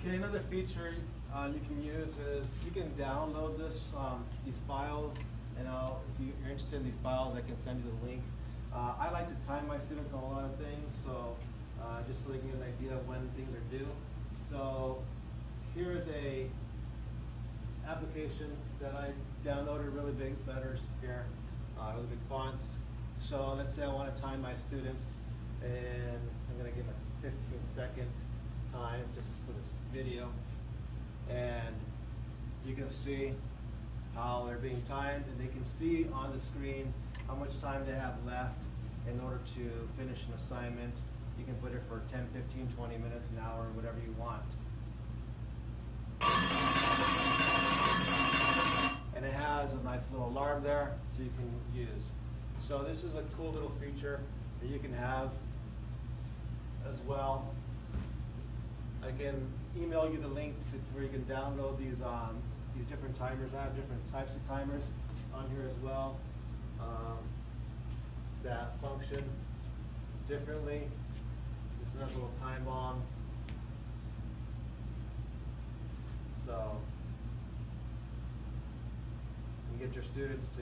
Okay, another feature you can use is you can download these files, and if you're interested in these files, I can send you the link. I like to time my students on a lot of things, so just so they can get an idea of when things are due. So here is a application that I downloaded, really big letters here, really big fonts. So let's say I want to time my students, and I'm going to give a 15-second time just for this video, and you can see how they're being timed, and they can see on the screen how much time they have left in order to finish an assignment. You can put it for 10, 15, 20 minutes, an hour, whatever you want. And it has a nice little alarm there so you can use. So this is a cool little feature that you can have as well. I can email you the link to where you can download these different timers. I have different types of timers on here as well that function differently. Just another little time bomb. So you get your students to.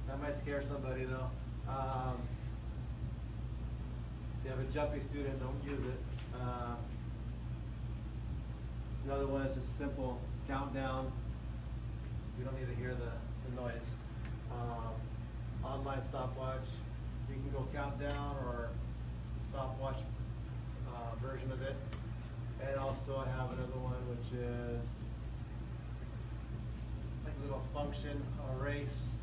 That might scare somebody though. So you have a jumpy student, don't use it. Another one is just a simple countdown. You don't need to hear the noise. Online stopwatch. You can go countdown or stopwatch version of it. And also I have another one which is like a little function, a race.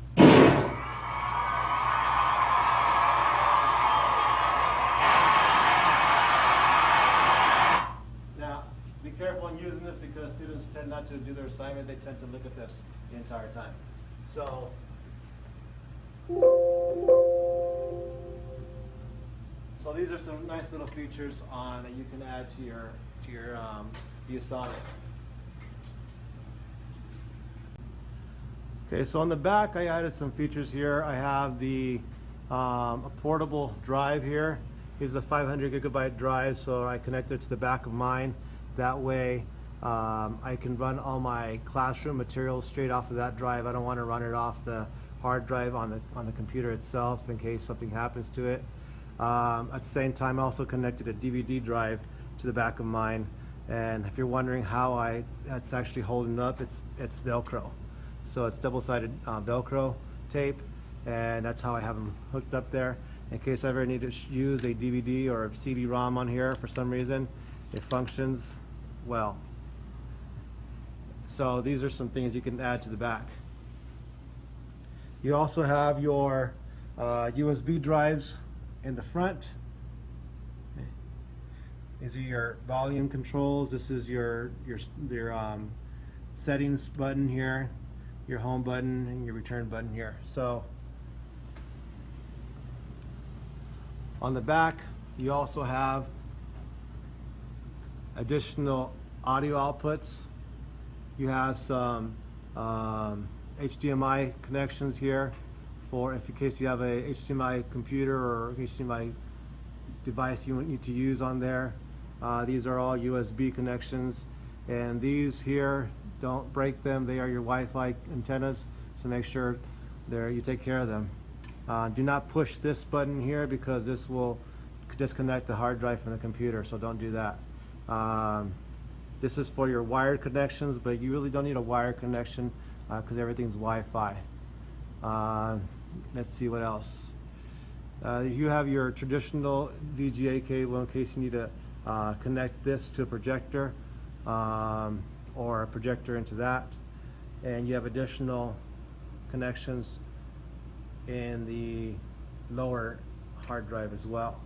Now, be careful in using this because students tend not to do their assignment. They tend to look at this the entire time. So these are some nice little features that you can add to your ViewSonic. Okay, so on the back I added some features here. I have a portable drive here. This is a 500 gigabyte drive, so I connect it to the back of mine. That way I can run all my classroom materials straight off of that drive. I don't want to run it off the hard drive on the computer itself in case something happens to it. At the same time, I also connected a DVD drive to the back of mine. And if you're wondering how it's actually holding up, it's Velcro. So it's double-sided Velcro tape, and that's how I have them hooked up there. In case I ever need to use a DVD or a CD-ROM on here for some reason, it functions well. So these are some things you can add to the back. You also have your USB drives in the front. These are your volume controls. This is your settings button here, your home button, and your return button here. So on the back, you also have additional audio outputs. You have some HDMI connections here for in case you have a HDMI computer or HDMI device you need to use on there. These are all USB connections, and these here, don't break them. They are your Wi-Fi antennas, so make sure you take care of them. Do not push this button here because this will disconnect the hard drive from the computer, so don't do that. This is for your wired connections, but you really don't need a wired connection because everything's Wi-Fi. Let's see what else. You have your traditional VGA cable in case you need to connect this to a projector or a projector into that. And you have additional connections in the lower hard drive as well.